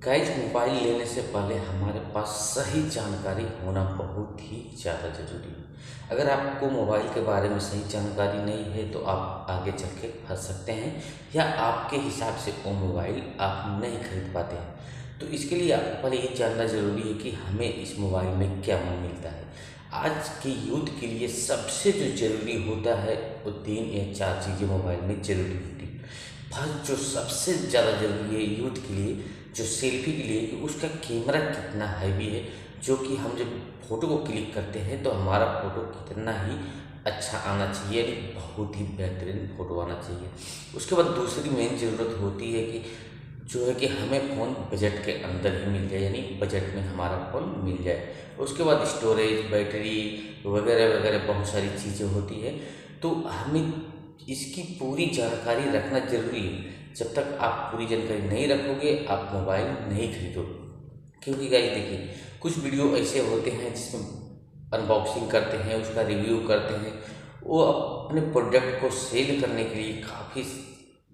Guys, mobile लेने से पहले हमारे पास सही जानकारी होना बहुत ही ज़्यादा ज़रूरी है। अगर आपको मोबाइल के बारे में सही जानकारी नहीं है तो आप आगे चल के फंस सकते हैं या आपके हिसाब से वो मोबाइल आप नहीं खरीद पाते हैं। तो इसके लिए आपको पहले ये जानना ज़रूरी है कि हमें इस मोबाइल में क्या मिलता है। आज के यूथ के लिए सबसे जो ज़रूरी होता है वो 3 या 4 चीज़ें मोबाइल में ज़रूरी होती है। फर्स्ट जो सबसे ज़्यादा ज़रूरी है यूथ के लिए, जो सेल्फी के लिए, कि उसका कैमरा कितना हैवी है, जो कि हम जब फ़ोटो को क्लिक करते हैं तो हमारा फ़ोटो कितना ही अच्छा आना चाहिए, यानी बहुत ही बेहतरीन फ़ोटो आना चाहिए। उसके बाद दूसरी मेन ज़रूरत होती है कि जो है कि हमें फ़ोन बजट के अंदर ही मिल जाए, यानी बजट में हमारा फ़ोन मिल जाए। उसके बाद स्टोरेज, बैटरी वगैरह वगैरह बहुत सारी चीज़ें होती है। तो हमें इसकी पूरी जानकारी रखना ज़रूरी है। जब तक आप पूरी जानकारी नहीं रखोगे आप मोबाइल नहीं खरीदोगे। क्योंकि गाइस देखिए, कुछ वीडियो ऐसे होते हैं जिसमें अनबॉक्सिंग करते हैं, उसका रिव्यू करते हैं, वो अपने प्रोडक्ट को सेल करने के लिए काफ़ी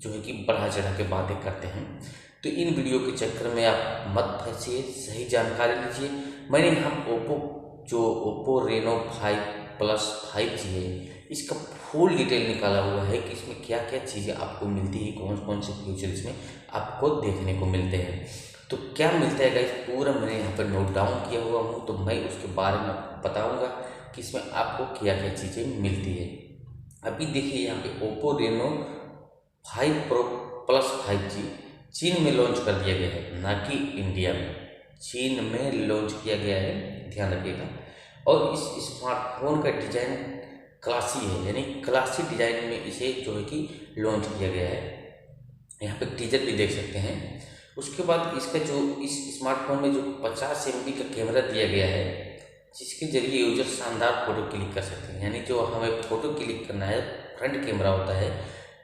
जो है कि बढ़ा चढ़ा के बातें करते हैं। तो इन वीडियो के चक्कर में आप मत फंसिए, सही जानकारी लीजिए। मैंने यहाँ ओप्पो रेनो 5 प्लस 5G है, इसका फुल डिटेल निकाला हुआ है कि इसमें क्या क्या चीज़ें आपको मिलती है, कौन कौन से फीचर इसमें आपको देखने को मिलते हैं। तो क्या मिलता है गाइस, पूरा मैंने यहाँ पर नोट डाउन किया हुआ हूँ, तो मैं उसके बारे में आपको बताऊँगा कि इसमें आपको क्या क्या चीज़ें मिलती है। अभी देखिए यहाँ पे Oppo Reno 5 pro plus 5G चीन में लॉन्च कर दिया गया है, ना कि इंडिया में। चीन में लॉन्च किया गया है, ध्यान रखिएगा। और इस स्मार्टफोन का डिज़ाइन क्लासी है, यानी क्लासी डिज़ाइन में इसे जो है कि लॉन्च किया गया है। यहाँ पे टीजर भी देख सकते हैं। उसके बाद इसका जो इस स्मार्टफोन में जो 50 MB का कैमरा दिया गया है, जिसके जरिए यूजर शानदार फोटो क्लिक कर सकते हैं। यानी जो हमें फ़ोटो क्लिक करना है, फ्रंट कैमरा होता है,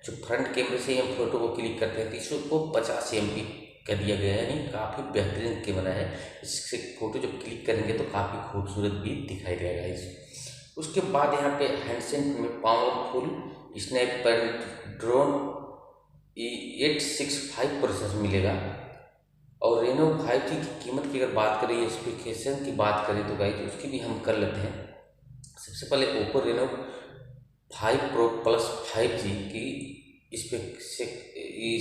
जो फ्रंट कैमरे से हम फोटो को क्लिक करते हैं तो इसको 50 MB का दिया गया है, यानी काफ़ी बेहतरीन कैमरा है। इससे फ़ोटो जब क्लिक करेंगे तो काफ़ी खूबसूरत भी दिखाई देगा इस। उसके बाद यहाँ पे हैंडसेट में पावरफुल स्नैपड्रैगन 865 प्रोसेसर मिलेगा। और रेनो 5G की कीमत की अगर बात करें, स्पेसिफिकेशन की बात करें तो गाइस उसकी भी हम कर लेते हैं। सबसे पहले Oppo Reno 5 pro plus 5G की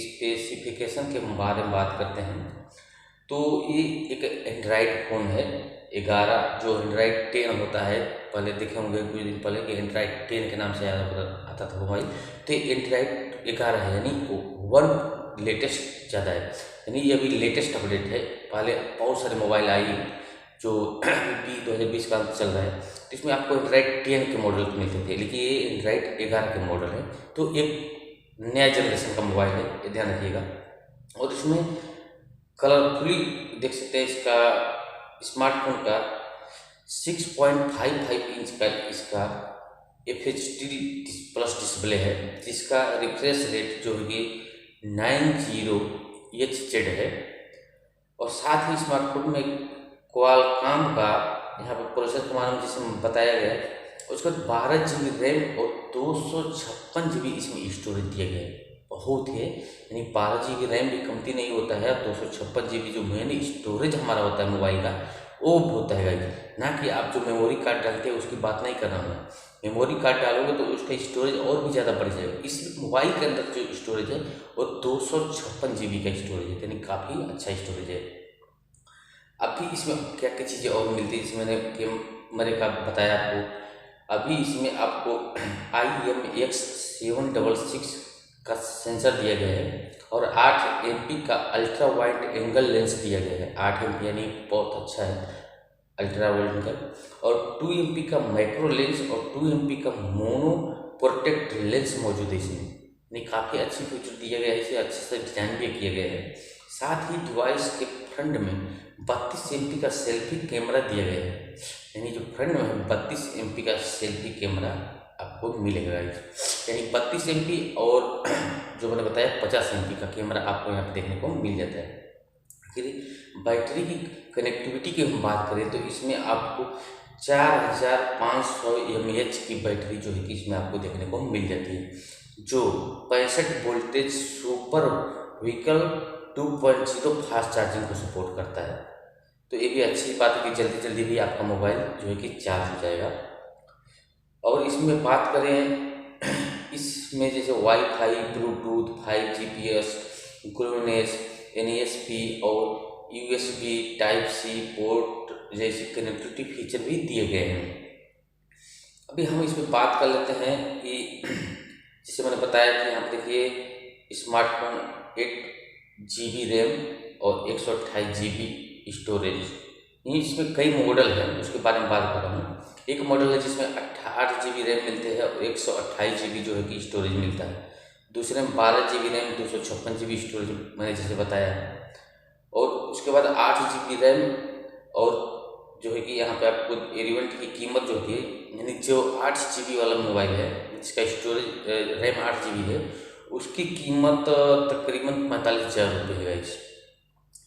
स्पेसिफिकेशन के बारे में बात करते हैं। तो ये एक एंड्रॉयड फ़ोन है 11, जो एंड्रॉयड 10 होता है। पहले देखे होंगे कुछ दिन पहले कि एंड्रॉयड 10 के नाम से आता था मोबाइल, तो ये एंड्रॉयड 11 है, यानी वन लेटेस्ट ज़्यादा है, यानी ये अभी लेटेस्ट अपडेट है। पहले बहुत सारे मोबाइल आई जो 2020 का चल रहा है, तो इसमें आपको एंड्रॉयड 10 के मॉडल मिलते थे, लेकिन ये एंड्रॉयड 11 के मॉडल है। तो एक नया जनरेशन का मोबाइल है, ये ध्यान रखिएगा। और इसमें कलरफुली देख सकते हैं इसका स्मार्टफोन का 6.55 इंच का इसका FHD प्लस डिस्प्ले है, जिसका रिफ्रेश रेट जो है 90Hz है। और साथ ही स्मार्टफोन में क्वालकॉम का यहाँ पर प्रोसेसर के बारे में जिसे बताया गया है, उसका 12 GB रैम और 256 GB इसमें स्टोरेज दिया गया है। बहुत है, यानी 12 GB रैम भी कमती नहीं होता है। 256 GB जो मेन स्टोरेज हमारा होता है मोबाइल का, वो होता है गाइस, ना कि आप जो मेमोरी कार्ड डालते हैं उसकी बात नहीं कर रहा हूँ। मेमोरी कार्ड डालोगे तो उसका स्टोरेज और भी ज़्यादा बढ़ जाएगा। इस मोबाइल के अंदर जो स्टोरेज है वो 256 GB का स्टोरेज है, यानी काफ़ी अच्छा स्टोरेज है। अभी इसमें क्या क्या चीज़ें और मिलती है, जिसमें मैंने कैमरे का बताया आपको। अभी इसमें आपको IMX766 का सेंसर दिया गया है और 8 MP का अल्ट्रा वाइड एंगल लेंस दिया गया है। 8 MP यानी बहुत अच्छा है अल्ट्रा वाइड एंगल। और 2 MP का माइक्रो लेंस और 2 MP का मोनो प्रोटेक्ट लेंस मौजूद है इसमें, यानी काफ़ी अच्छी फीचर दिया गया है। इसे अच्छे से डिजाइन भी किया गया है। साथ ही डिवाइस के फ्रंट में 32 MP का सेल्फी कैमरा दिया गया है, यानी जो फ्रंट में 32 MP का सेल्फी कैमरा आपको मिलेगा, यानी 32 MP और जो मैंने बताया 50 MP का कैमरा आपको यहाँ पे देखने को मिल जाता है। फिर बैटरी की कनेक्टिविटी की हम बात करें तो इसमें आपको 4500 mAh की बैटरी जो है कि इसमें आपको देखने को मिल जाती है, जो 65 voltage super vehicle 2.0 fast charging को सपोर्ट करता है। तो ये भी अच्छी बात है कि जल्दी जल्दी भी आपका मोबाइल जो है कि चार्ज हो जाएगा। और इसमें बात करें इसमें जैसे wifi, Bluetooth, 5 GPS, GLONASS, NESP और USB टाइप सी पोर्ट जैसे कनेक्टिविटी फीचर भी दिए गए हैं। अभी हम इसमें बात कर लेते हैं कि जैसे मैंने बताया कि यहाँ पर देखिए स्मार्टफोन 8 GB रैम और 128 GB स्टोरेज, इसमें कई मॉडल हैं, उसके बारे में बात कर रहा हूँ। एक मॉडल है जिसमें 8 GB रैम मिलते हैं और 128 GB जो है कि स्टोरेज मिलता है। दूसरे में 12 GB रैम, 256 GB स्टोरेज मैंने जैसे बताया है। और उसके बाद 8 GB रैम और जो है कि यहाँ पे आपको एलिमेंट की कीमत जो होती है, यानी जो 8 GB वाला मोबाइल है जिसका स्टोरेज रैम 8 GB है, उसकी कीमत तकरीबन 45,000 रुपये है गाइस,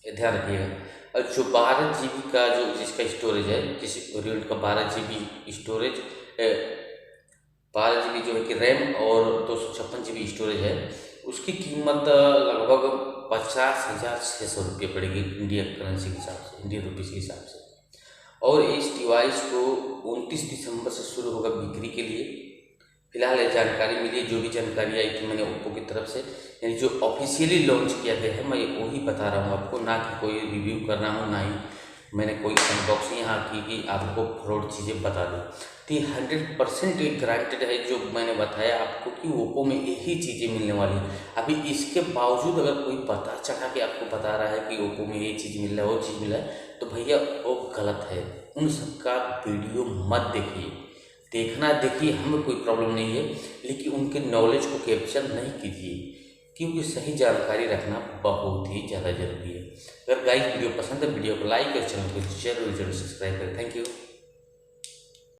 ये ध्यान रखिएगा। और जो 12 GB का जो जिसका स्टोरेज है, जिस वेरिएंट का 12 GB स्टोरेज, 12 GB जो है कि रैम और 256 GB स्टोरेज है, उसकी कीमत लगभग 50,600 रुपये पड़ेगी इंडिया करेंसी के हिसाब से, इंडियन रुपीज़ के हिसाब से। और इस डिवाइस को 29 दिसंबर से शुरू होगा बिक्री के लिए। फिलहाल ये जानकारी मिली, जो भी जानकारी आई थी मैंने ओप्पो की तरफ से, यानी जो ऑफिशियली लॉन्च किया गया है, मैं वही बता रहा हूँ आपको, ना कि कोई रिव्यू कर रहा हूँ, ना ही मैंने कोई अनबॉक्सिंग यहाँ की कि आपको फ्रॉड चीज़ें बता दूँ। तो 100% एक ग्रांटेड है जो मैंने बताया आपको कि ओप्पो में यही चीज़ें मिलने वाली है। अभी इसके बावजूद अगर कोई पता चढ़ा के आपको बता रहा है कि ओप्पो में ये चीज़ मिल रहा है, वो चीज़ मिला है, तो भैया वो गलत है। उन सबका वीडियो मत देखिए, देखना देखिए, हमें कोई प्रॉब्लम नहीं है, लेकिन उनके नॉलेज को कैप्चर नहीं कीजिए, क्योंकि सही जानकारी रखना बहुत ही ज़्यादा जरूरी है। अगर गाइस वीडियो पसंद है, वीडियो को लाइक और चैनल को जरूर सब्सक्राइब करें। Thank you.